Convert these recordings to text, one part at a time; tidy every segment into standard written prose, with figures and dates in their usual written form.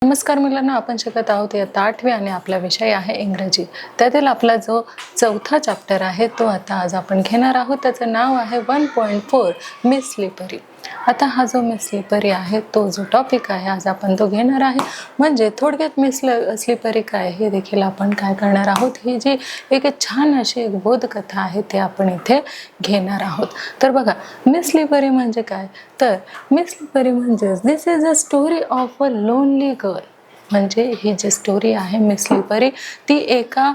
नमस्कार मुलांना, आपण शिकत आहोत इयत्ता 8वी आणि आपला विषय आहे इंग्रजी. त्यातील आपला जो चौथा चॅप्टर आहे तो आता आज आपण घेणार आहोत. त्याचं नाव आहे 1.4 मिस स्लिपरी. आता हा जो मिस स्लिपरी आहे तो जो टॉपिक आहे आज आपण तो घेणार आहे. म्हणजे थोडक्यात मिस स्लिपरी काय हे देखील आपण काय करणार आहोत. ही जी एक छान अशी एक बोधकथा आहे ते आपण इथे घेणार आहोत. तर बघा, मिस स्लिपरी म्हणजे काय, तर मिस स्लिपरी म्हणजे this is a story of a lonely girl. म्हणजे ही जी स्टोरी आहे मिस स्लिपरी ती एका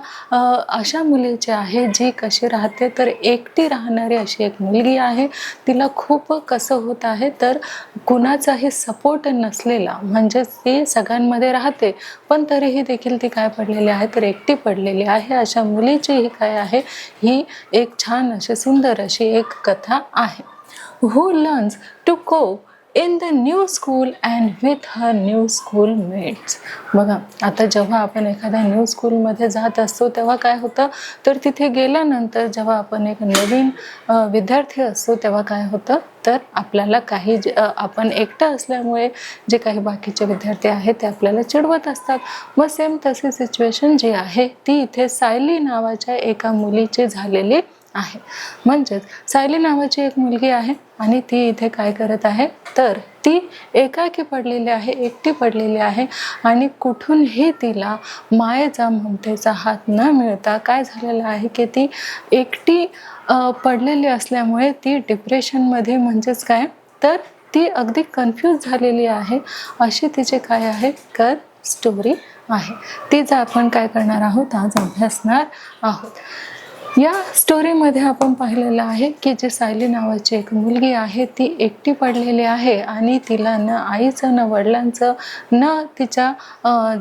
अशा मुलीची आहे जी कशी राहते तर एकटी राहणारी अशी एक मुलगी आहे. तिला खूप कसं होत आहे तर कुणाचाही सपोर्ट नसलेला, म्हणजे ती सगळ्यांमध्ये राहते पण तरीही देखील ती काय पडलेली आहे तर एकटी पडलेली आहे. अशा मुलीची ही काय आहे, ही एक छान अशी सुंदर अशी एक कथा आहे. Who learns to cope in the new school and with her new schoolmates. बघा, आता जेव्हा आपण एखाद्या न्यू स्कूलमध्ये जात असतो तेव्हा काय होतं तर तिथे गेल्यानंतर जेव्हा आपण एक नवीन विद्यार्थी असतो तेव्हा काय होतं तर आपल्याला काही आपण एकटं असल्यामुळे जे काही बाकीचे विद्यार्थी आहेत ते आपल्याला चिडवत असतात. मग सेम तशी सिच्युएशन जी आहे ती इथे सायली नावाच्या एका मुलीची झालेली आहे. म्हणजेच सायली नावाची एक मुलगी आहे आणि ती इथे काय करत आहे तर ती एकाकी पडलेली आहे, एकटी पडलेली आहे आणि कुठूनही तिला मायेचा ममतेचा हात न मिळता काय झालेलं आहे की ती एकटी पडलेली असल्यामुळे ती डिप्रेशनमध्ये, म्हणजेच काय तर ती अगदी कन्फ्यूज झालेली आहे. अशी तिचे काय आहे तर स्टोरी आहे. तीच आपण काय करणार आहोत आज अभ्यासणार आहोत. या स्टोरीमध्ये आपण पाहिलेलं आहे की जी सायली नावाची एक मुलगी आहे ती एकटी पडलेली आहे आणि तिला न आईचं, न वडिलांचं, न तिच्या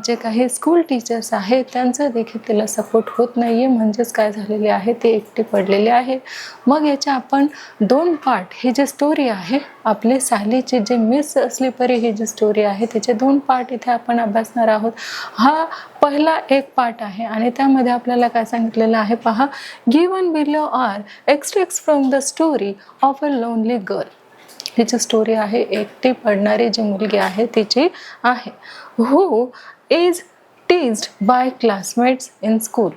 जे काही स्कूल टीचर्स आहेत त्यांचं देखील तिला सपोर्ट होत नाही आहे. म्हणजेच काय झालेली आहे, ती एकटी पडलेली आहे. मग याच्या आपण 2 पार्ट, ही जी स्टोरी आहे आपले सायलीची जी मिस स्लिपरी ही जी स्टोरी आहे त्याचे 2 पार्ट इथे आपण अभ्यासणार आहोत. हा पहिला एक पार्ट आहे आणि त्यामध्ये आपल्याला काय सांगितलेलं आहे पहा. Given below are extracts from the story of a lonely girl. ही जी स्टोरी आहे एकटी पडणारी जी मुलगी आहे तिची आहे. Who is teased by classmates in school.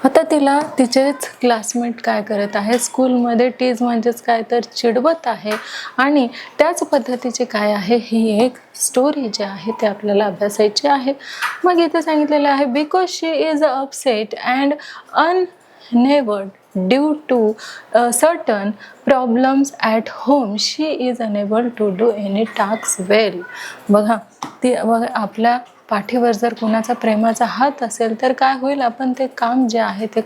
आता तिला तिचेच क्लासमेट काय करत आहे स्कूलमध्ये, टीज म्हणजेच काय तर चिडवत आहे आणि त्याच पद्धतीचे काय आहे ही एक स्टोरी जी आहे ते आपल्याला अभ्यासायची आहे. मग इथे सांगितलेलं आहे because she is upset and unnerved due to certain problems at home, she is unable to do any tasks well. बघा, ती बघा आपल्या पाठीवर जर कुणाचा प्रेमाचा हात असेल तर काय होईल, आपण ते काम जे आहे ते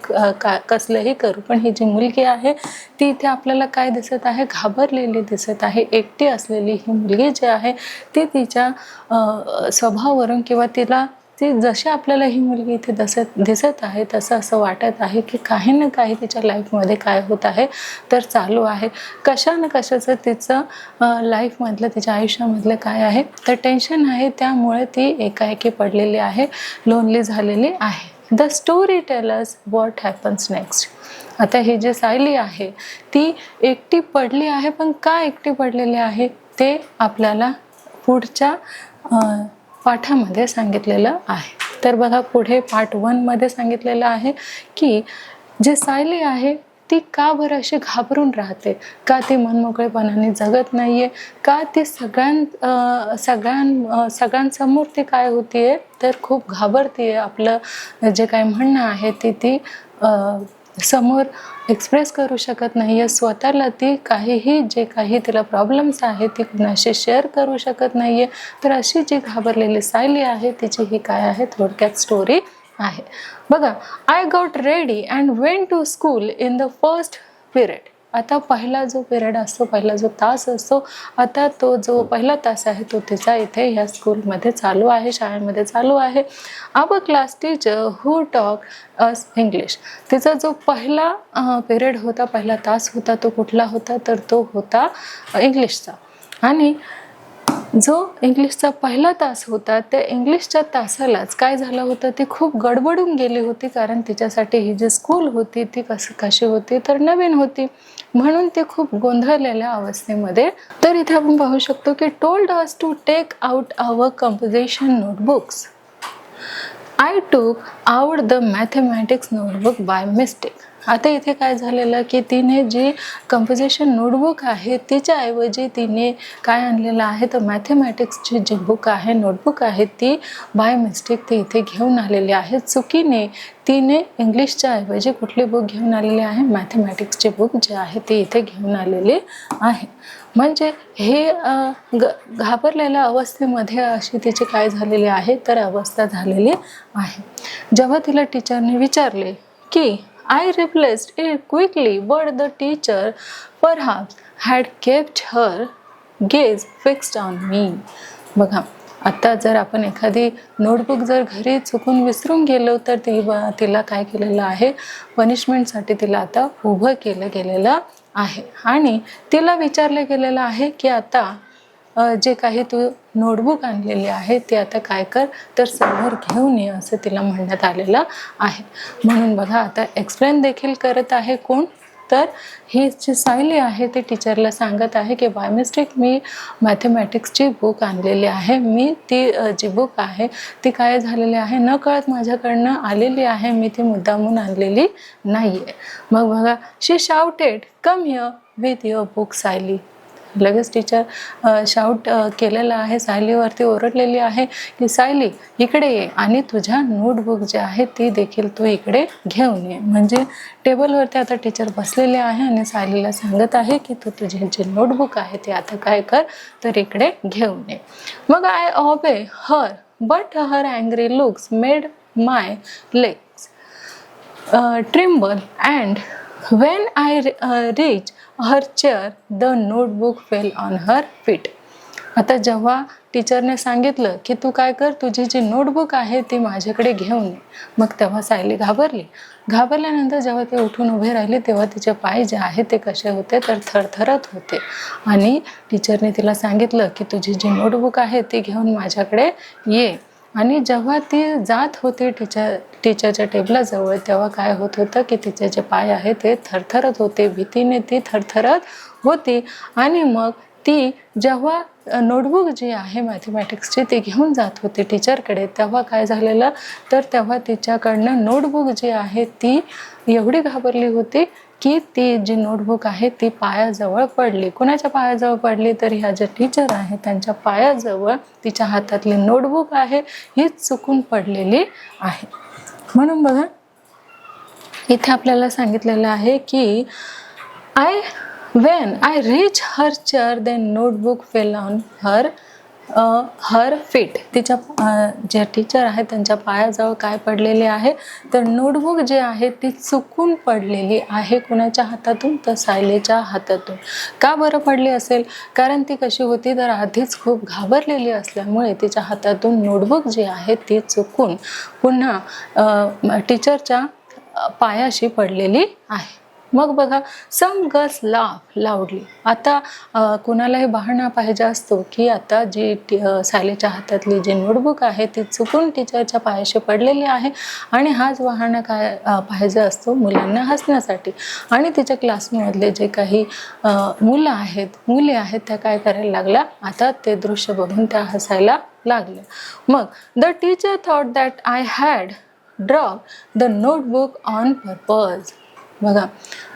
कसलेही करू. पण ही जी मुलगी आहे ती इथे आपल्याला काय दिसत आहे, घाबरलेली दिसत आहे. एकटी असलेली ही मुलगी जी आहे ती तिच्या स्वभावावरून किंवा तिला ती जशी आपल्याला ही मुलगी इथे दिसत आहे तसं असं वाटत आहे की काही ना काही तिच्या लाईफमध्ये काय होत आहे तर चालू आहे. कशा ना कशाचं तिचं लाईफमधलं, तिच्या आयुष्यामधलं काय आहे तर टेन्शन आहे. त्यामुळे ती एकाएकी पडलेली आहे, लोनली झालेली आहे. The story tell us what happens next. आता ही जी सायली आहे ती एकटी पडली आहे, पण का एकटी पडलेली आहे ते आपल्याला पुढच्या पाठामध्ये सांगितलेलं आहे. तर बघा, पुढे पार्ट 1 मध्ये सांगितलेलं आहे की जे सायली आहे ती का बरं अशी घाबरून राहते, का ती मनमोकळेपणाने जगत नाहीये, का ती सगळ्यांसमोर ती काय होतीये तर खूप घाबरतीये. आपलं जे काय म्हणणं आहे ती समोर एक्सप्रेस करू शकत नाहीये स्वतःला. ती काहीही जे काही तिला प्रॉब्लेम्स आहेत ती कुणाशी शेअर करू शकत नाहीये. तर अशी जी घाबरलेली सायली आहे तिची ही काय आहे थोडक्यात स्टोरी आहे. बघा, I got ready and went to school in the first period. आता पहिला जो पिरियड असतो, पहिला जो तास असतो, आता तो जो पहिला तास आहे तो तिचा इथे ह्या स्कूलमध्ये चालू आहे, शाळेमध्ये चालू आहे. Our class teacher who talk us English. तिचा जो पहिला पिरियड होता, पहिला तास होता तो कुठला होता तर तो होता इंग्लिशचा. आणि जो इंग्लिशचा पहिला तास होता त्या इंग्लिशच्या तासालाच काय झालं होतं, ती खूप गडबडून गेली होती, कारण तिच्यासाठी ही जी स्कूल होती ती कशी होती तर नवीन होती, म्हणून ती खूप गोंधळलेल्या अवस्थेमध्ये. तर इथे आपण पाहू शकतो की told us to take out our composition notebooks. I took out the mathematics notebook by mistake. आता इथे काय झालेलं की तिने जी कंपोजिशन नोटबुक आहे तिच्याऐवजी तिने काय आणलेलं आहे तर मॅथमॅटिक्सची जी बुक आहे नोटबुक आहे ती बाय मिस्टेक ती इथे घेऊन आलेली आहे. चुकीने तिने इंग्लिशच्या ऐवजी कुठली बुक घेऊन आलेली आहे, मॅथमॅटिक्सची बुक जी आहे ती इथे घेऊन आलेली आहे. म्हणजे हे घाबरलेल्या अवस्थेमध्ये अशी तिची काय झालेली आहे तर अवस्था झालेली आहे. जेव्हा तिला टीचरने विचारले की I replaced it quickly, but the teacher perhaps had kept her gaze fixed on me. बघा, आता जर आपण एखादी नोटबुक जर घरी चुकून विसरून गेलो तर तिला काय केलेलं आहे, पनिशमेंटसाठी तिला आता उभं केलं गेलेलं आहे आणि तिला विचारलं गेलेलं आहे की आता जे काही तू नोटबुक आणलेली आहे ते आता काय कर तर समोर घेऊन ये असं तिला म्हणण्यात आलेलं आहे. म्हणून बघा आता एक्सप्लेन देखील करत आहे कोण तर ही जी सायली आहे ती टीचरला सांगत आहे की बाय मिस्टेक मी मॅथमॅटिक्सची बुक आणलेली आहे. मी ती जी बुक आहे ती काय झालेली आहे नकळत माझ्याकडनं आलेली आहे, मी ती मुद्दामून आणलेली नाही आहे. मग बघा she shouted come here with your book Sayali. लगेच टीचर शाऊट केलेलं आहे, सायलीवरती ओरडलेली आहे की सायली इकडे ये आणि तुझ्या नोटबुक जे आहे ती देखील तू इकडे घेऊन ये. म्हणजे टेबलवरती आता टीचर बसलेले आहे आणि सायलीला सांगत आहे की तू तुझे जे नोटबुक आहे ते आता काय कर तर इकडे घेऊन ये. मग I obey her but her angry looks made my legs Trimble and when I reached her chair, the notebook fell on her feet. आता जेव्हा टीचरने सांगितलं की तू काय कर तुझी जी नोटबुक आहे ती माझ्याकडे घेऊन ये, मग तेव्हा सायली घाबरल्यानंतर जेव्हा ते उठून उभे राहिले तेव्हा तिचे पाय जे आहे ते कसे होते तर थरथरत होते आणि टीचरने तिला सांगितलं की तुझी जी नोटबुक आहे ती घेऊन माझ्याकडे ये. आणि जेव्हा ती जात होती टीचरच्या टेबलाजवळ तेव्हा काय होत होतं की तिचे जे पाय आहे ते थरथरत होते, भीतीने ती थरथरत होती. आणि मग ती जेव्हा नोटबुक जी आहे मॅथमॅटिक्सची ती घेऊन जात होती टीचरकडे तेव्हा काय झालेलं तर तेव्हा तिच्याकडनं नोटबुक जी आहे ती एवढी घाबरली होती की ती जी नोटबुक आहे ती पायाजवळ पडली. कोणाच्या पायाजवळ पडली तर ह्या ज्या टीचर आहे त्यांच्या पायाजवळ तिच्या हातातली नोटबुक आहे ही चुकून पडलेली आहे. म्हणून बघा इथे आपल्याला सांगितलेलं आहे की when I reached her chair the notebook fell on her feet. तिच्या ज्या टीचर आहेत त्यांच्या पायाजवळ काय पडलेले आहे तर नोटबुक जी आहे ती चुकून पडलेली आहे. कुणाच्या हातातून तर सायलीच्या हातातून. का बरं पडली असेल, कारण ती कशी होती तर आधीच खूप घाबरलेली असल्यामुळे तिच्या हातातून नोटबुक जी आहे ती चुकून पुन्हा टीचरच्या पायाशी पडलेली आहे. मग बघा सम गर्ल्स लाफ लाऊडली. आता कोणालाही बहाणा पाहिजे असतो की आता जी सायलीच्या हातातली जी नोटबुक आहे ती चुकून टीचरच्या पायाशी पडलेली आहे आणि हाच बहाणा काय पाहिजे असतो मुलांना हसण्यासाठी. आणि तिच्या क्लासमधले जे काही मुली आहेत त्या काय करायला लागल्या आता ते दृश्य बघून त्या हसायला लागल्या. मग the teacher thought that I had drop the notebook on purpose. बघा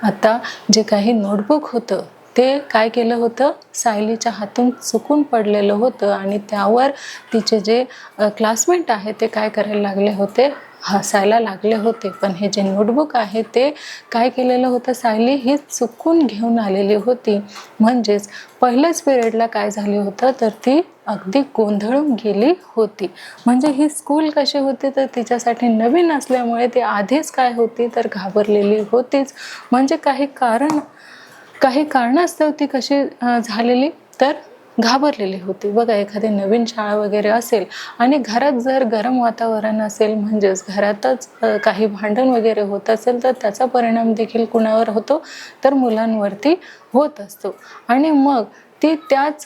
आता जे काही नोटबुक होतं ते काय केलं होतं सायलीच्या हातून चुकून पडलेलं होतं आणि त्यावर तिचे जे क्लासमेट आहे ते काय करायला लागले होते हसायला लागले होते. पण हे जे नोटबुक आहे ते काय केलेलं होतं सायली ही चुकून घेऊन आलेली होती. म्हणजेच पहिल्याच पिरियडला काय झाले होतं तर ती अगदी गोंधळून गेली होती. म्हणजे ही स्कूल कशी होती तर तिच्यासाठी नवीन असल्यामुळे ती आधीच काय होती तर घाबरलेली होतीच. म्हणजे काही कारणास्तव ती कशी झालेली तर घाबरलेली होती. बघा एखादी नवीन शाळा वगैरे असेल आणि घरात जर गरम वातावरण असेल म्हणजेच घरातच काही भांडण वगैरे होत असेल तर त्याचा परिणाम देखील कुणावर होतो तर मुलांवरती होत असतो. आणि मग ती त्याच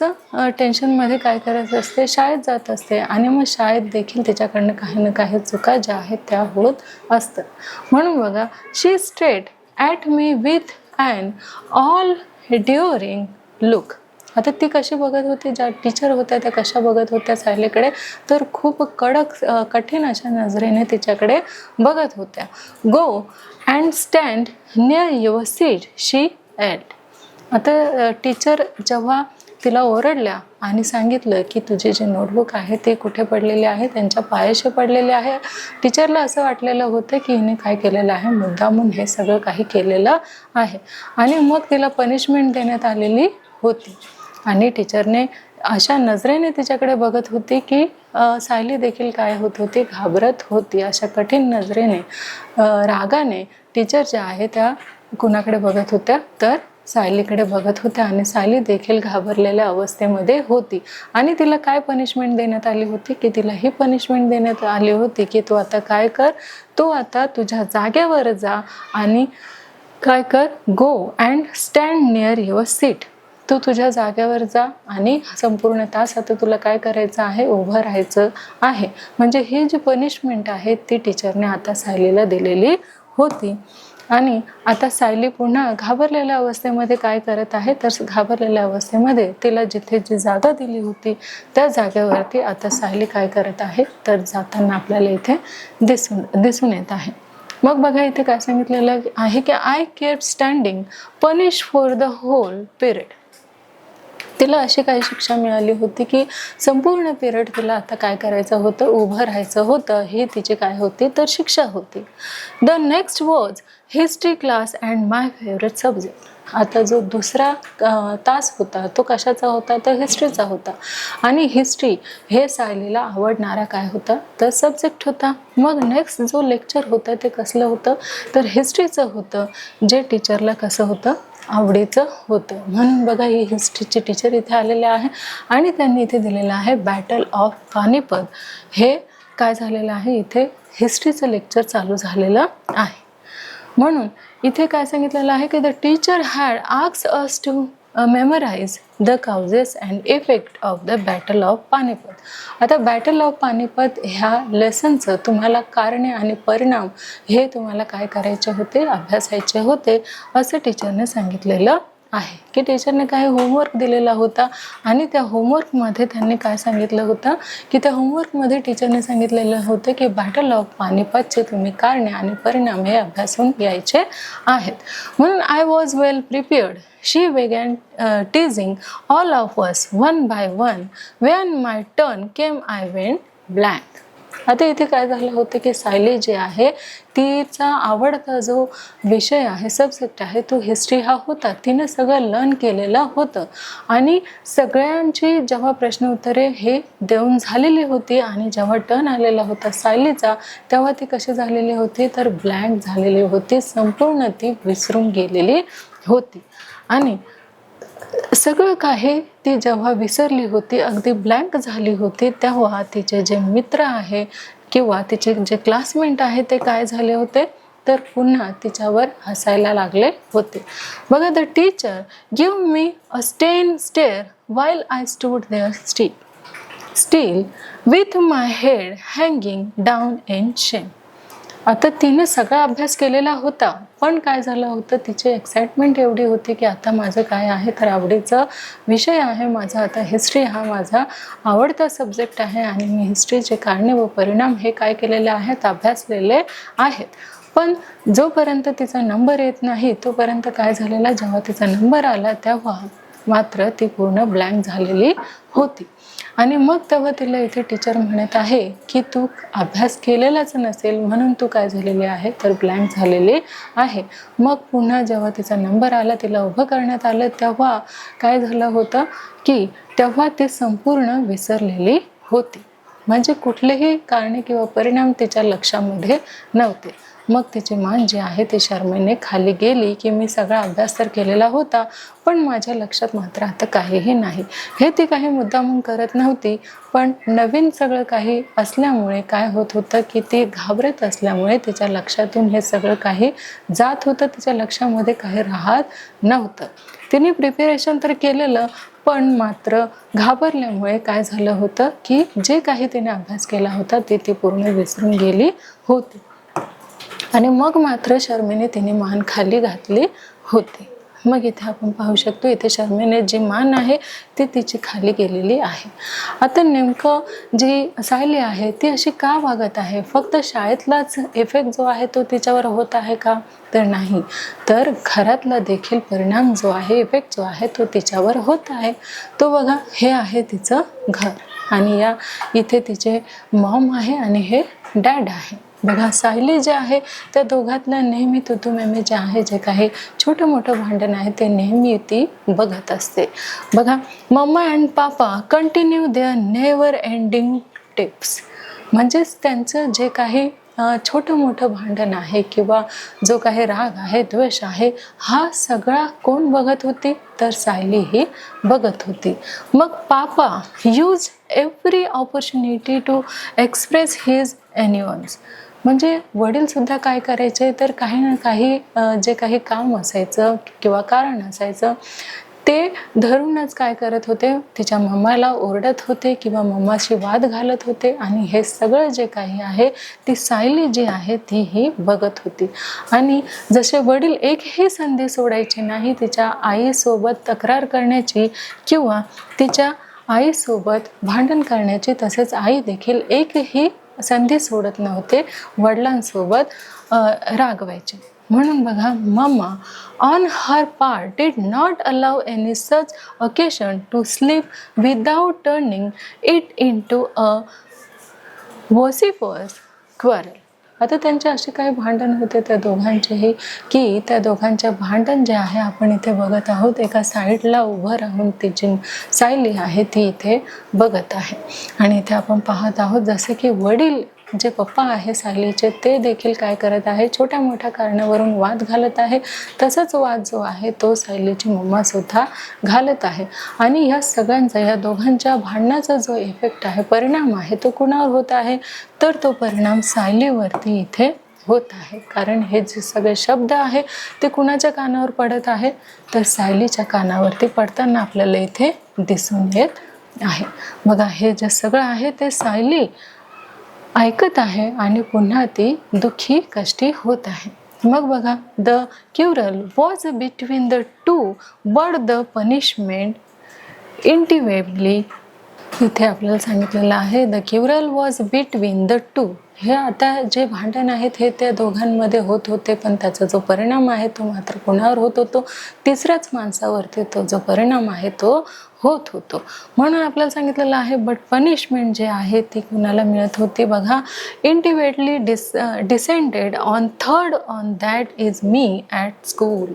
टेन्शनमध्ये काय करत असते, शाळेत जात असते आणि मग शाळेत देखील तिच्याकडनं काही ना काही चुका ज्या आहेत त्या होत असतात. म्हणून बघा, she stared at me with an all during look. आता ती कशी बघत होती, ज्या टीचर होत्या त्या कशा बघत होत्या सायलीकडे, तर खूप कडक कठीण अशा नजरेने तिच्याकडे बघत होत्या. गो and stand near your seat she at. आता टीचर जेव्हा तिला ओरडल्या आणि सांगितलं की तुझी जी नोटबुक आहे ते कुठे पडलेली आहे, त्यांच्या पायाशी पडलेले आहे. टीचरला असं वाटलेलं होतं की हिने काय केलेलं आहे, मुद्दामून हे सगळं काही केलेलं आहे आणि मग तिला पनिशमेंट देण्यात आलेली होती. आणि टीचरने अशा नजरेने तिच्याकडे बघत होती की सायली देखील काय होत होती, घाबरत होती. अशा कठीण नजरेने रागाने टीचर ज्या आहे त्या कुणाकडे बघत होत्या, तर सायलीकडे बघत होत्या आणि सायली देखील घाबरलेल्या अवस्थेमध्ये होती. आणि तिला काय पनिशमेंट देण्यात आली होती की तिला ही पनिशमेंट देण्यात आली होती की तू आता काय कर, तू आता तुझ्या जागेवर जा आणि काय कर, go and stand near your seat. तू तुझ्या जागेवर जा आणि संपूर्ण तास आता तुला काय करायचं आहे, उभं राहायचं आहे. म्हणजे ही जी पनिशमेंट आहे ती टीचरने आता सायलीला दिलेली होती. आणि आता सायली पुन्हा घाबरलेल्या अवस्थेमध्ये काय करत आहे, तर घाबरलेल्या अवस्थेमध्ये तिला जिथे जी जागा दिली होती त्या जागेवरती आता सायली काय करत आहे, तर जाताना आपल्याला इथे दिसून येत आहे. मग बघा इथे काय सांगितलेलं आहे की I kept standing punish for the whole period. तिला अशी काही शिक्षा मिळाली होती की संपूर्ण पिरियड तिला आता काय करायचं होतं, उभं राहायचं होतं. ही तिची काय होती, तर शिक्षा होती. The next was history class and my favourite subject. आता जो दुसरा तास होता तो कशाचा होता, तर हिस्ट्रीचा होता. आणि हिस्ट्री हे सायलीला आवडणारा काय होता, तर सब्जेक्ट होता. मग नेक्स्ट जो लेक्चर होतं ते कसलं होतं, तर हिस्ट्रीचं होतं, जे टीचरला कसं होतं, आवडीचं होतं. म्हणून बघा ही हिस्ट्रीचे टीचर इथे आलेले आहे आणि त्यांनी इथे दिलेलं आहे बॅटल ऑफ पानिपत. हे काय झालेलं आहे, इथे हिस्ट्रीचं लेक्चर चालू झालेलं आहे. म्हणून इथे काय सांगितलेलं आहे की the teacher had asked us to memorise the causes and effect of the battle of Panipat. आता बॅटल ऑफ पानिपत ह्या लेसनचं तुम्हाला कारणे आणि परिणाम हे तुम्हाला काय करायचे होते, अभ्यासायचे होते असं टीचरने सांगितलेलं आहे. की टीचरने काही होमवर्क दिलेला होता आणि त्या होमवर्कमध्ये त्यांनी काय सांगितलं होतं की त्या होमवर्कमध्ये टीचरने सांगितलेलं होतं की बॅटल ऑफ पानिपतचे तुम्ही कारणे आणि परिणाम हे अभ्यासून यायचे आहेत. म्हणून I was well prepared. She began teasing all of us one by one. When my turn came, I went blank. आता इथे काय झालं होतं की सायली जी आहे तिचा आवडता जो विषय आहे, सब्जेक्ट आहे, तो हिस्ट्री हा होता. तिनं सगळं लर्न केलेलं होतं आणि सगळ्यांची जेव्हा प्रश्न उत्तरे हे देऊन झालेली होती आणि जेव्हा टर्न आलेला होता सायलीचा, तेव्हा ती कशी झालेली होती, तर ब्लँक झालेली होती. संपूर्ण ती विसरून गेलेली होती. आणि सगळं काही ती जेव्हा विसरली होती, अगदी ब्लँक झाली होती, तेव्हा तिचे जे मित्र आहे किंवा तिचे जे क्लासमेट आहे ते काय झाले होते, तर पुन्हा तिच्यावर हसायला लागले होते. बघा, the teacher give me a stern stare while I stood there still with my head hanging down in shame. आता तिने सगळा अभ्यास केलेला होता, पण काय झालं होतं, तिची एक्साइटमेंट एवढी होती की आता माझं काय आहे, तर आवडीचा विषय आहे माझा. आता हिस्ट्री हा माझा आवडता सब्जेक्ट आहे आणि मी हिस्ट्रीचे कारणे व परिणाम हे काय केलेले आहेत, अभ्यासलेले आहेत. पण जोपर्यंत तिचा नंबर येत नाही तोपर्यंत काय झालेला, जेव्हा तिचा नंबर आला तेव्हा मात्र ती पूर्ण ब्लँक झालेली होती. आणि मग तेव्हा तिला इथे टीचर म्हणत आहे की तू अभ्यास केलेलाच नसेल म्हणून तू काय झालेली आहे, तर ब्लँक झालेली आहे. मग पुन्हा जेव्हा तिचा नंबर आला, तिला उभं करण्यात आलं, तेव्हा काय झालं होतं की तेव्हा ती संपूर्ण विसरलेली होती. म्हणजे कुठलेही कारणे किंवा परिणाम तिच्या लक्षामध्ये नव्हते. मग तिची मान जी आहे ती शरमेने खाली गेली की मी सगळा अभ्यास तर केलेला होता, पण माझ्या लक्षात मात्र आता काहीही नाही. हे ती काही मुद्दामून करत नव्हती, पण नवीन सगळं काही असल्यामुळे काय होत होतं की ती घाबरत असल्यामुळे तिच्या लक्षातून हे सगळं काही जात होतं, तिच्या लक्षामध्ये काही राहत नव्हतं. तिने प्रिपरेशन तर केलेलं, पण मात्र घाबरल्यामुळे काय झालं होतं की जे काही तिने अभ्यास केला होता ते ती पूर्ण विसरून गेली होती. आणि मग मात्र शर्मेने तिने मान खाली घातली होती. मग इथे आपण पाहू शकतो, इथे शर्मेने जी मान आहे ती तिची खाली गेलेली आहे. आता नेमकं जी सायली आहे ती अशी का वागत आहे? फक्त शाळेतलाच इफेक्ट जो आहे तो तिच्यावर होत आहे का? तर नाही, तर घरातला देखील परिणाम जो आहे, इफेक्ट जो आहे तो तिच्यावर होत आहे. तो बघा, हे आहे तिचं घर आणि या इथे तिचे मॉम आहे आणि हे डॅड आहे. बघा, सायली जे आहे त्या दोघातलं नेहमी तुतू मेमे जे आहे, जे काही छोटं मोठं भांडण आहे ते नेहमी ती बघत असते. बघा, mama and papa continue their never ending tips. म्हणजेच त्यांचं जे काही छोटं मोठं भांडण आहे किंवा जो काही राग आहे, द्वेष आहे, हा सगळा कोण बघत होती? तर सायली ही बघत होती. मग papa use every opportunity to express his annoyance. म्हणजे वडील सुद्धा काय करायचे, तर काही ना काही जे काही काम असायचं किंवा कारण असायचं ते धरूनच काय करत होते, तिच्या मम्माला ओरडत होते किंवा मम्माशी वाद घालत होते. आणि हे सगळं जे काही आहे ती सायली जी आहे ती ही बघत होती. आणि जसे वडील एकही संधी सोडायची नाही तिच्या आईसोबत तक्रार करण्याची किंवा तिच्या आईसोबत भांडण करण्याची, तसेच आई देखील एकही संधी सोडत नव्हते वडिलांसोबत रागवायचे. म्हणून बघा, mamma on her part did not allow any such occasion to slip without turning it into a vociferous quarrel. आता त्यांचे असे काही भांडण होते त्या दोघांचेही की त्या दोघांचे भांडण जे आहे आपण इथे बघत आहोत. एका साईडला उभं राहून ती जी सायली आहे ती इथे बघत आहे. आणि इथे आपण पाहत आहोत जसे की वडील जे पप्पा आहे सायलीचे ते देखील काय करत आहे, छोट्या मोठ्या कारणावरून वाद घालत आहे. तसंच वाद जो आहे तो सायलीची मम्मा सुद्धा घालत आहे. आणि ह्या सगळ्यांचा, या दोघांच्या भांडणाचा जो इफेक्ट आहे, परिणाम आहे, तो कुणावर होत आहे, तर तो परिणाम सायलीवरती इथे होत आहे. कारण हे जे सगळे शब्द आहे ते कुणाच्या कानावर पडत आहे, तर सायलीच्या कानावरती पडताना आपल्याला इथे दिसून येत आहे. बघा, हे जे सगळं आहे ते सायली ऐकत आहे आणि पुन्हा ती दुःखी कष्टी होत आहे. मग बघा, the quarrel was between the two but the punishment inevitably. इथे आपल्याला सांगितलेलं आहे the quarrel was between the two. हे आता जे भांडण आहेत हे त्या दोघांमध्ये होत होते, पण त्याचा जो परिणाम आहे तो मात्र कोणावर होत होतो, तिसऱ्याच माणसावरती तो जो परिणाम आहे तो होत होतो. म्हणून आपल्याला सांगितलेलं आहे बट पनिशमेंट जे आहे ती कुणाला मिळत होती. बघा, intimately descended on third on that is me at school.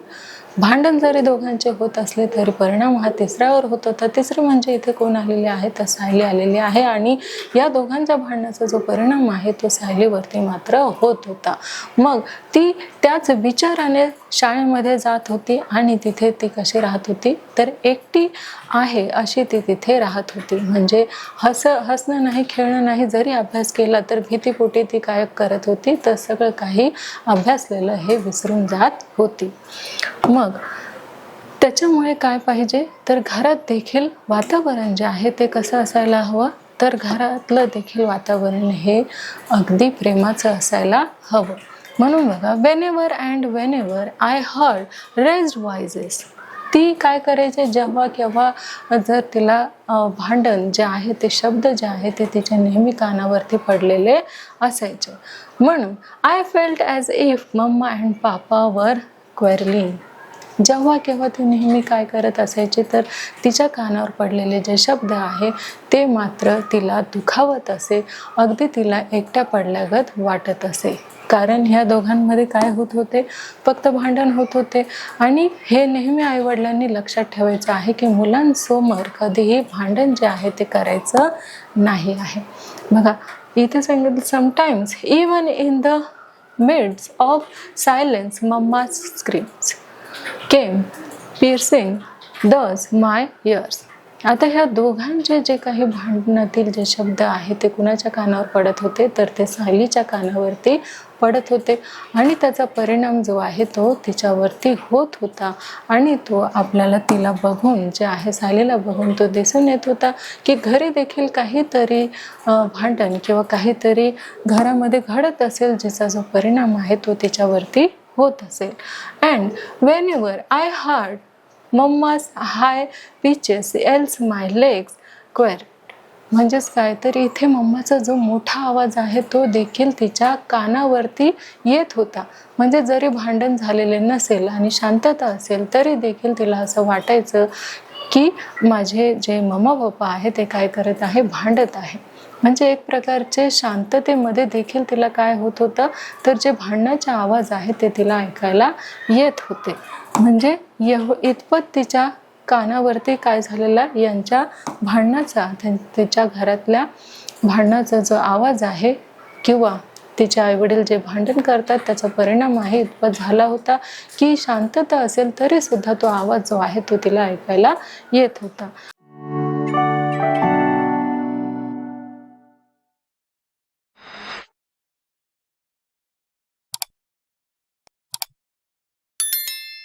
भांडण जरी दोघांचे होत असले तरी परिणाम हा तिसऱ्यावर होत होता. तिसरं म्हणजे इथे कोण आलेले आहे, तर सायली आलेली आहे. आणि या दोघांच्या भांडणाचा जो परिणाम आहे तो सायलीवरती मात्र होत होता. मग ती त्याच विचाराने शाळेमध्ये जात होती आणि तिथे ती कशी राहत होती, तर एकटी आहे अशी ती तिथे राहत होती. म्हणजे हसणं नाही, खेळणं नाही, जरी अभ्यास केला तर भीतीपोटी ती काय करत होती, तर सगळं काही अभ्यासलेलं हे विसरून जात होती. मग त्याच्यामुळे काय पाहिजे, तर घरात देखील वातावरण जे आहे ते कसं असायला हवं, तर घरातलं देखील वातावरण हे अगदी प्रेमाचं असायला हवं. म्हणून बघा, whenever and whenever I heard raised voices. ती काय करायचे, जेव्हा केव्हा जर तिला भांडण जे आहे ते शब्द जे आहे ते तिच्या नेहमी कानावरती पडलेले असायचे. म्हणून I felt as if mamma and papa were quarrelling. जेव्हा केव्हा ती नेहमी काय करत असायची, तर तिच्या कानावर पडलेले जे शब्द आहे ते मात्र तिला दुखावत असे, अगदी तिला एकट्या पडल्यागत वाटत असे. कारण ह्या दोघांमध्ये काय होत होते, फक्त भांडण होत होते. आणि हे नेहमी आईवडिलांनी लक्षात ठेवायचं आहे की मुलांसमोर कधीही भांडण जे आहे ते करायचं नाही आहे. बघा, इथे सांगितलं sometimes even in the midst of silence mama's screams came piercing thus my ears. आता ह्या दोघांचे जे काही भांडणातील जे शब्द आहेत ते कुणाच्या कानावर पडत होते, तर ते सायलीच्या कानावरती पडत होते आणि त्याचा परिणाम जो आहे तो तिच्यावरती होत होता. आणि तो आपल्याला तिला बघून जे आहे, सायलीला बघून तो दिसून येत होता की घरी देखील काहीतरी भांडण किंवा काहीतरी घरामध्ये घडत असेल, ज्याचा जो परिणाम आहे तो तिच्यावरती होत असेल. And when I heard mamma's high pitches else my legs quiver. म्हणजेच काय, तर इथे मम्माचा जो मोठा आवाज आहे तो देखील तिच्या कानावरती येत होता. म्हणजे जरी भांडण झालेले नसेल आणि शांतता असेल तरी देखील तिला असं वाटायचं की माझे जे मम्मा पप्पा आहे ते काय करत आहे, भांडत आहे. म्हणजे एक प्रकारचे शांततेमध्ये देखील तिला काय होत होतं, तर जे भांडणाचे आवाज आहे ते तिला ऐकायला येत होते. म्हणजे इतपत तिच्या कानावरती काय झालेला, यांच्या भांडणाचा, तिच्या घरातल्या भांडणाचा जो आवाज आहे किंवा तिचे आईवडील जे भांडण करतात त्याचा परिणाम आहे इतपत झाला होता की शांतता असेल तरी सुद्धा तो आवाज जो आहे तो तिला ऐकायला येत होता.